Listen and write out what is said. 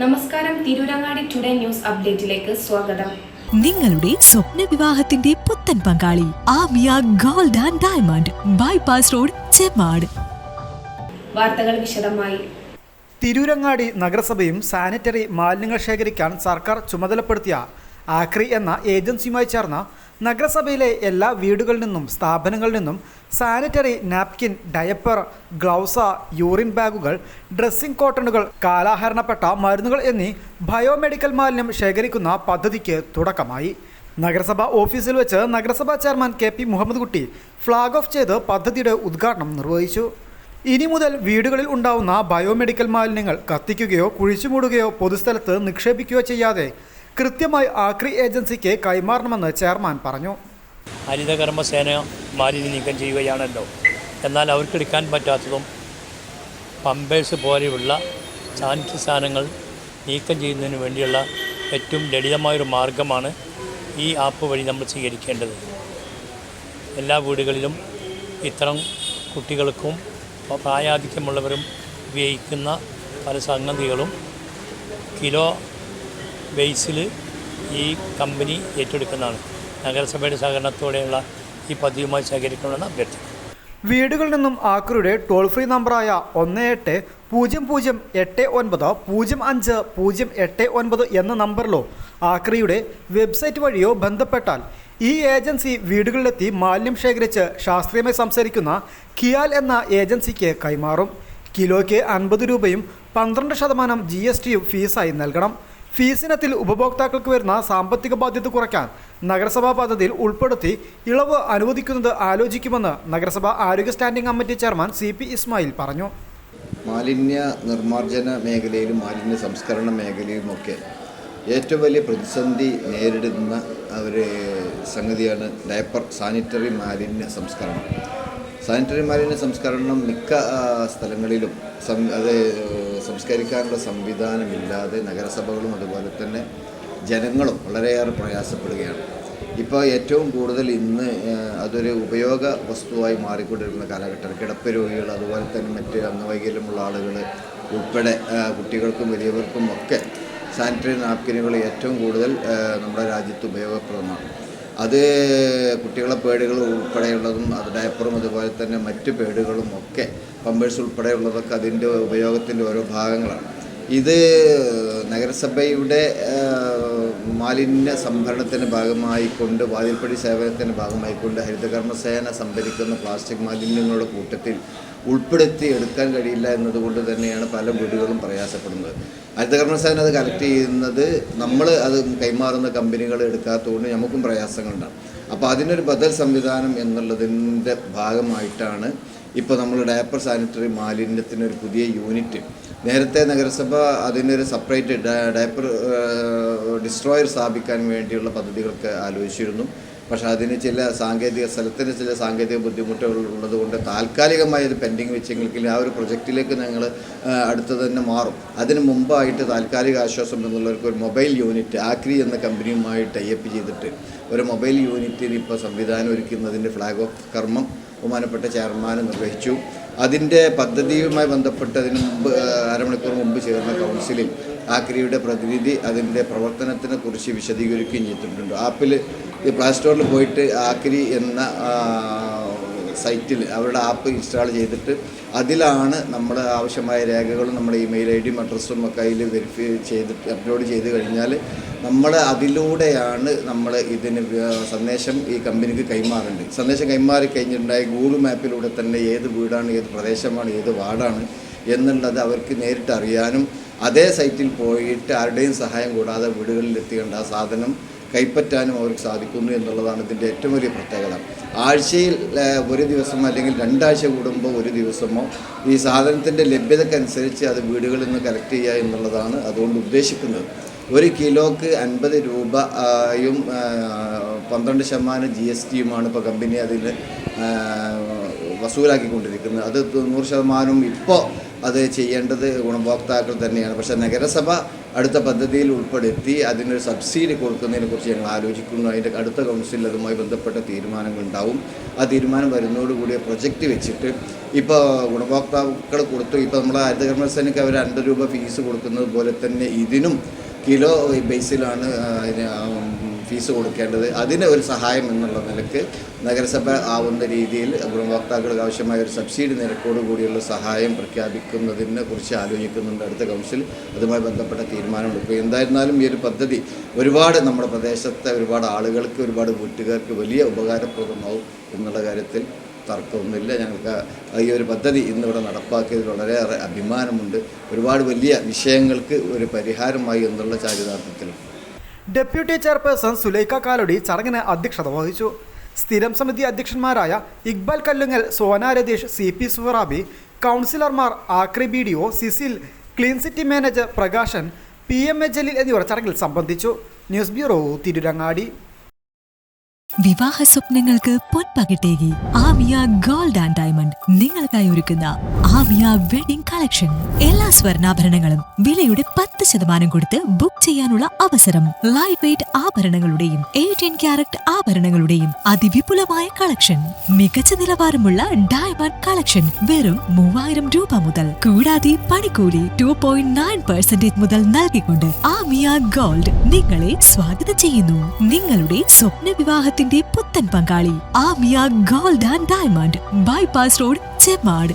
നമസ്കാരം, Tirurangadi today news അപ്ഡേറ്റിലേക്ക് സ്വാഗതം. നിങ്ങളുടെ സ്വപ്ന വിവാഹത്തിന്റെ പുത്തൻ പങ്കാളി Aamiya gold and diamond bypass road, Chemmad. വാർത്തകൾ വിശദമായി. തിരൂരങ്ങാടി നഗരസഭയും സാനിറ്ററി മാലിന്യങ്ങൾ ശേഖരിക്കാൻ സർക്കാർ ചുമതലപ്പെടുത്തിയ ആക്രി എന്ന ഏജൻസിയുമായി ചേർന്ന നഗരസഭയിലെ എല്ലാ വീടുകളിൽ നിന്നും സ്ഥാപനങ്ങളിൽ നിന്നും സാനിറ്ററി നാപ്കിൻ, ഡയപ്പർ, ഗ്ലൗസ, യൂറിൻ ബാഗുകൾ, ഡ്രസ്സിംഗ് കോട്ടണുകൾ, കാലാഹരണപ്പെട്ട മരുന്നുകൾ എന്നീ ബയോമെഡിക്കൽ മാലിന്യം ശേഖരിക്കുന്ന പദ്ധതിക്ക് തുടക്കമായി. നഗരസഭ ഓഫീസിൽ വെച്ച് നഗരസഭാ ചെയർമാൻ KP മുഹമ്മദ് കുട്ടി ഫ്ലാഗ് ഓഫ് ചെയ്ത് പദ്ധതിയുടെ ഉദ്ഘാടനം നിർവഹിച്ചു. ഇനി മുതൽ വീടുകളിൽ ഉണ്ടാവുന്ന ബയോമെഡിക്കൽ മാലിന്യങ്ങൾ കത്തിക്കുകയോ കുഴിച്ചുമൂടുകയോ പൊതുസ്ഥലത്ത് നിക്ഷേപിക്കുകയോ ചെയ്യാതെ കൃത്യമായി ആക്രി ഏജൻസിക്ക് കൈമാറണമെന്ന് ചെയർമാൻ പറഞ്ഞു. ഹരിതകർമ്മസേന മാലിന്യം നീക്കം ചെയ്യുകയാണല്ലോ. എന്നാൽ അവർക്കെടുക്കാൻ പറ്റാത്തതും പമ്പേഴ്സ് പോലെയുള്ള സാനിറ്ററി സാധനങ്ങൾ നീക്കം ചെയ്യുന്നതിന് വേണ്ടിയുള്ള ഏറ്റവും ലളിതമായൊരു മാർഗമാണ് ഈ ആപ്പ് വഴി നമ്മൾ സ്വീകരിക്കേണ്ടത്. എല്ലാ വീടുകളിലും ഇത്തരം കുട്ടികൾക്കും പ്രായാധിക്യമുള്ളവരും ഉപയോഗിക്കുന്ന പല സംഗതികളും കിലോ ബേസിൽ ഈ കമ്പനി ഏറ്റെടുക്കുന്നതാണ്. നഗരസഭയുടെ സഹകരണത്തോടെയുള്ള ഈ പദ്ധതിയുമായി സഹകരിക്കണമെന്ന് അഭ്യർത്ഥിക്കുന്നു. വീടുകളിൽ നിന്നും ആക്രിയുടെ ടോൾ ഫ്രീ നമ്പറായ 1800890589 എന്ന നമ്പറിലോ ആക്രിയുടെ വെബ്സൈറ്റ് വഴിയോ ബന്ധപ്പെട്ടാൽ ഈ ഏജൻസി വീടുകളിലെത്തി മാലിന്യം ശേഖരിച്ച് ശാസ്ത്രീയമായി സംസാരിക്കുന്ന കിയാൽ എന്ന ഏജൻസിക്ക് കൈമാറും. കിലോയ്ക്ക് 50 രൂപയും 12% GSTയും ഫീസായി നൽകണം. ഫീസിനത്തിൽ ഉപഭോക്താക്കൾക്ക് വരുന്ന സാമ്പത്തിക ബാധ്യത കുറയ്ക്കാൻ നഗരസഭാ പദ്ധതിയിൽ ഉൾപ്പെടുത്തി ഇളവ് അനുവദിക്കുന്നത് ആലോചിക്കുമെന്ന് നഗരസഭാ ആരോഗ്യ standing committee chairman CP Ismail പറഞ്ഞു. മാലിന്യ നിർമ്മാർജ്ജന മേഖലയിലും മാലിന്യ സംസ്കരണ മേഖലയിലുമൊക്കെ ഏറ്റവും വലിയ പ്രതിസന്ധി നേരിടുന്ന ഒരു സംഗതിയാണ് ഡയപ്പർ സാനിറ്ററി മാലിന്യ സംസ്കരണം. സാനിറ്ററി മാലിന്യ സംസ്കരണം മിക്ക സ്ഥലങ്ങളിലും അത് സംസ്കരിക്കാനുള്ള സംവിധാനമില്ലാതെ നഗരസഭകളും അതുപോലെ തന്നെ ജനങ്ങളും വളരെയേറെ പ്രയാസപ്പെടുകയാണ്. ഇപ്പോൾ ഏറ്റവും കൂടുതൽ ഇന്ന് അതൊരു ഉപയോഗ വസ്തുവായി മാറിക്കൊണ്ടിരിക്കുന്ന കാലഘട്ടം. കിടപ്പ് രോഗികൾ, അതുപോലെ തന്നെ മറ്റ് അംഗവൈകല്യമുള്ള ആളുകൾ ഉൾപ്പെടെ കുട്ടികൾക്കും വലിയവർക്കും ഒക്കെ സാനിറ്ററി നാപ്കിനുകൾ ഏറ്റവും കൂടുതൽ നമ്മുടെ രാജ്യത്ത് ഉപയോഗപ്രദമാണ്. അത് കുട്ടികളെ പേഡുകൾ ഉൾപ്പെടെയുള്ളതും അത് ഡയപ്പറും അതുപോലെ തന്നെ മറ്റ് പേഡുകളും ഒക്കെ പമ്പേഴ്സ് ഉൾപ്പെടെയുള്ളതൊക്കെ അതിൻ്റെ ഉപയോഗത്തിൻ്റെ ഓരോ ഭാഗങ്ങളാണ്. ഇത് നഗരസഭയുടെ മാലിന്യ സംഭരണത്തിൻ്റെ ഭാഗമായിക്കൊണ്ട് വാതിൽപ്പടി സേവനത്തിൻ്റെ ഭാഗമായിക്കൊണ്ട് ഹരിതകർമ്മസേന സംഭരിക്കുന്ന പ്ലാസ്റ്റിക് മാലിന്യങ്ങളുടെ കൂട്ടത്തിൽ ഉൾപ്പെടുത്തി എടുക്കാൻ കഴിയില്ല എന്നതുകൊണ്ട് തന്നെയാണ് പല വീടുകളും പ്രയാസപ്പെടുന്നത്. ഹരിതകർമ്മസേന അത് കളക്ട് ചെയ്യുന്നത് നമ്മൾ അത് കൈമാറുന്ന കമ്പനികൾ എടുക്കാത്തതുകൊണ്ട് നമുക്കും പ്രയാസങ്ങളുണ്ടാകും. അപ്പോൾ അതിനൊരു ബദൽ സംവിധാനം എന്നുള്ളതിൻ്റെ ഭാഗമായിട്ടാണ് ഇപ്പോൾ നമ്മൾ ഡയപ്പർ സാനിറ്ററി മാലിന്യത്തിനൊരു പുതിയ യൂണിറ്റ്. നേരത്തെ നഗരസഭ അതിനൊരു സെപ്പറേറ്റ് ഡയപ്പർ ഡിസ്ട്രോയർ സ്ഥാപിക്കാൻ വേണ്ടിയുള്ള പദ്ധതികൾക്ക് ആലോചിച്ചിരുന്നു. പക്ഷേ അതിന് ചില സാങ്കേതിക ബുദ്ധിമുട്ടുകൾ ഉള്ളതുകൊണ്ട് താൽക്കാലികമായി അത് പെൻഡിങ് വെച്ചെങ്കിൽ ആ ഒരു പ്രൊജക്റ്റിലേക്ക് ഞങ്ങൾ അടുത്ത് തന്നെ മാറും. അതിന് മുമ്പായിട്ട് താൽക്കാലിക ആശ്വാസം എന്നുള്ളവർക്ക് ഒരു മൊബൈൽ യൂണിറ്റ് ആക്രി എന്ന കമ്പനിയുമായി ടൈപ്പ് ചെയ്തിട്ട് ഒരു മൊബൈൽ യൂണിറ്റിന് ഇപ്പോൾ സംവിധാനം ഒരുക്കുന്നതിൻ്റെ ഫ്ലാഗ് ഓഫ് കർമ്മം ബഹുമാനപ്പെട്ട ചെയർമാൻ നിർവഹിച്ചു. അതിൻ്റെ പദ്ധതിയുമായി ബന്ധപ്പെട്ട് അതിന് മുമ്പ് അരമണിക്കൂർ മുമ്പ് ചേർന്ന കൗൺസിലിൽ ആക്രിയുടെ പ്രതിനിധി അതിൻ്റെ പ്രവർത്തനത്തിനെക്കുറിച്ച് വിശദീകരിക്കുകയും ചെയ്തിട്ടുണ്ട്. ആപ്പിൽ പ്ലേ സ്റ്റോറിൽ പോയിട്ട് ആക്രി എന്ന സൈറ്റിൽ അവരുടെ ആപ്പ് ഇൻസ്റ്റാൾ ചെയ്തിട്ട് അതിലാണ് നമ്മുടെ ആവശ്യമായ രേഖകളും നമ്മുടെ ഇമെയിൽ ID-യും അഡ്രസ്സും ഒക്കെ അതിൽ വെരിഫൈ ചെയ്തിട്ട് അപ്ലോഡ് ചെയ്ത് കഴിഞ്ഞാൽ നമ്മൾ അതിലൂടെയാണ് നമ്മൾ ഇതിന് സന്ദേശം ഈ കമ്പനിക്ക് കൈമാറേണ്ടത്. സന്ദേശം കൈമാറി കഴിഞ്ഞിട്ടുണ്ടായി ഗൂഗിൾ മാപ്പിലൂടെ തന്നെ ഏത് വീടാണ്, ഏത് പ്രദേശമാണ്, ഏത് വാർഡാണ് എന്നുള്ളത് അവർക്ക് നേരിട്ട് അറിയാനും അതേ സൈറ്റിൽ പോയിട്ട് ആരുടെയും സഹായം കൂടാതെ വീടുകളിൽ എത്തിക്കേണ്ട ആ സാധനം കൈപ്പറ്റാനും അവർക്ക് സാധിക്കുന്നു എന്നുള്ളതാണ് ഇതിൻ്റെ ഏറ്റവും വലിയ പ്രത്യേകത. ആഴ്ചയിൽ ഒരു ദിവസം അല്ലെങ്കിൽ 2 ആഴ്ച കൂടുമ്പോൾ ഒരു ദിവസമോ ഈ സാധനത്തിൻ്റെ ലഭ്യതക്കനുസരിച്ച് അത് വീടുകളിൽ നിന്ന് കളക്ട് ചെയ്യുക എന്നുള്ളതാണ് അതുകൊണ്ട് ഉദ്ദേശിക്കുന്നത്. 1 കിലോക്ക് 50 രൂപയും 12% GSTയുമാണ് ഇപ്പോൾ കമ്പനി അതിൽ വസൂലാക്കിക്കൊണ്ടിരിക്കുന്നത്. അത് 100% ഇപ്പോൾ അത് ചെയ്യേണ്ടത് ഗുണഭോക്താക്കൾ തന്നെയാണ്. പക്ഷേ നഗരസഭ അടുത്ത പദ്ധതിയിൽ ഉൾപ്പെടുത്തി അതിനൊരു സബ്സിഡി കൊടുക്കുന്നതിനെക്കുറിച്ച് ഞങ്ങൾ ആലോചിക്കുന്നു. അതിൻ്റെ അടുത്ത കൗൺസിലിൽ അതുമായി ബന്ധപ്പെട്ട തീരുമാനങ്ങളുണ്ടാവും. ആ തീരുമാനം വരുന്നതോടുകൂടി പ്രൊജക്റ്റ് വെച്ചിട്ട് ഇപ്പോൾ ഗുണഭോക്താക്കൾ കൊടുത്തു. ഇപ്പോൾ നമ്മുടെ ഹരിതകർമ്മസേനയ്ക്ക് അവർ 2 രൂപ ഫീസ് കൊടുക്കുന്നത് പോലെ തന്നെ ഇതിനും കിലോ ബേസിലാണ് അതിന് ഫീസ് കൊടുക്കേണ്ടത്. അതിന് ഒരു സഹായം എന്നുള്ള നിലക്ക് നഗരസഭ ആവുന്ന രീതിയിൽ ഗുണഭോക്താക്കൾക്ക് ആവശ്യമായ ഒരു സബ്സിഡി നിരക്കോട് കൂടിയുള്ള സഹായം പ്രഖ്യാപിക്കുന്നതിനെ കുറിച്ച് ആലോചിക്കുന്നുണ്ട്. അടുത്ത കൗൺസിൽ അതുമായി ബന്ധപ്പെട്ട തീരുമാനമെടുക്കും. എന്തായിരുന്നാലും ഈ ഒരു പദ്ധതി ഒരുപാട് നമ്മുടെ പ്രദേശത്തെ ഒരുപാട് ആളുകൾക്ക്, ഒരുപാട് വീട്ടുകാർക്ക് വലിയ ഉപകാരപ്രദമാവും എന്നുള്ള കാര്യത്തിൽ തർക്കമൊന്നുമില്ല. ഞങ്ങൾക്ക് ഈ ഒരു പദ്ധതി ഇന്നിവിടെ നടപ്പാക്കിയതിൽ വളരെയേറെ അഭിമാനമുണ്ട്. ഒരുപാട് വലിയ വിഷയങ്ങൾക്ക് ഒരു പരിഹാരമായി എന്നുള്ള ചാരിതാർത്ഥ്യത്തിലാണ്. ഡെപ്യൂട്ടി ചെയർപേഴ്സൺ സുലൈഖ കാലടി ചടങ്ങിന് അധ്യക്ഷത വഹിച്ചു. സ്ഥിരം സമിതി അധ്യക്ഷന്മാരായ ഇക്ബാൽ കല്ലുങ്ങൽ, സോന രതീഷ്, CP സുഹറാബി, കൗൺസിലർമാർ ആക്രി BDO, Cecil, clean city manager Prakashan, PMA Jaleel എന്നിവർ ചടങ്ങിൽ സംബന്ധിച്ചു. News bureau, Tirurangadi. വിവാഹ സ്വപ്നങ്ങൾക്ക് പൊൻപകിട്ടേകി ആമിയ ഗോൾഡ് ആൻഡ് ഡയമണ്ട് നിങ്ങൾക്കായി ഒരുക്കുന്ന ആമിയ വെഡിംഗ് കളക്ഷൻ. എല്ലാ സ്വർണ്ണാഭരണങ്ങളും വിലയുടെ 10% കൊടുത്ത് ബുക്ക് ചെയ്യാനുള്ള അവസരം. ലൈറ്റ് വെയ്റ്റ് ആഭരണങ്ങളുടെയും 18 ക്യാരറ്റ് ആഭരണങ്ങളുടെയും അതിവിപുലമായ കളക്ഷൻ. മികച്ച നിലവാരമുള്ള ഡയമണ്ട് കളക്ഷൻ വെറും 3000 രൂപ മുതൽ. കൂടാതെ പണിക്കൂലി 2.9% മുതൽ നൽകിക്കൊണ്ട് ആമിയ ഗോൾഡ് നിങ്ങളെ സ്വാഗതം ചെയ്യുന്നു. നിങ്ങളുടെ സ്വപ്ന വിവാഹ പുത്തൻ പങ്കാളി Aamiya gold and diamond, bypass road, Chemmad.